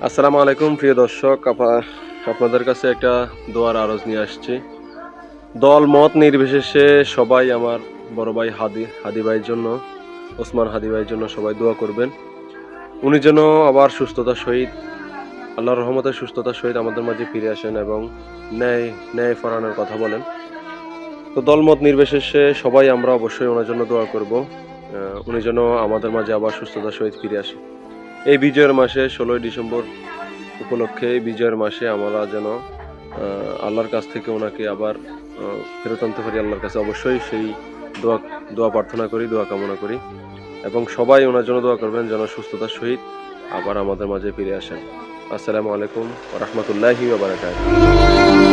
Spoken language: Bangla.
আসসালামু আলাইকুম প্রিয় দর্শক, আপনাদের কাছে একটা দোয়ার আরজ নিয়ে আসছি। দল মত নির্বিশেষে সবাই আমার বড় ভাই হাদি ভাইয়ের জন্য, ওসমান হাদি ভাইয়ের জন্য সবাই দোয়া করবেন। উনি যেন আবার সুস্থতার সহিত, আল্লাহর রহমতের সুস্থতার সহিত আমাদের মাঝে ফিরে আসেন এবং ন্যায় ন্যায় ফরানোর কথা বলেন। তো দলমত নির্বিশেষে সবাই আমরা অবশ্যই ওনার জন্য দোয়া করব। উনি যেন আমাদের মাঝে আবার সুস্থতার সহিত ফিরে আসেন। এই বিজয়ের মাসে 16ই ডিসেম্বর উপলক্ষে, বিজয়ের মাসে আমরা যেন আল্লাহর কাছ থেকে ওনাকে আবার ফেরত আনতে পারি। আল্লাহর কাছে অবশ্যই সেই দোয়া প্রার্থনা করি, দোয়া কামনা করি এবং সবাই ওনার জন্য দোয়া করবেন যেন সুস্থতার সহিত আবার আমাদের মাঝে ফিরে আসেন। আসসালামু আলাইকুম ওয়া রাহমাতুল্লাহি ওয়া বারাকাতুহু।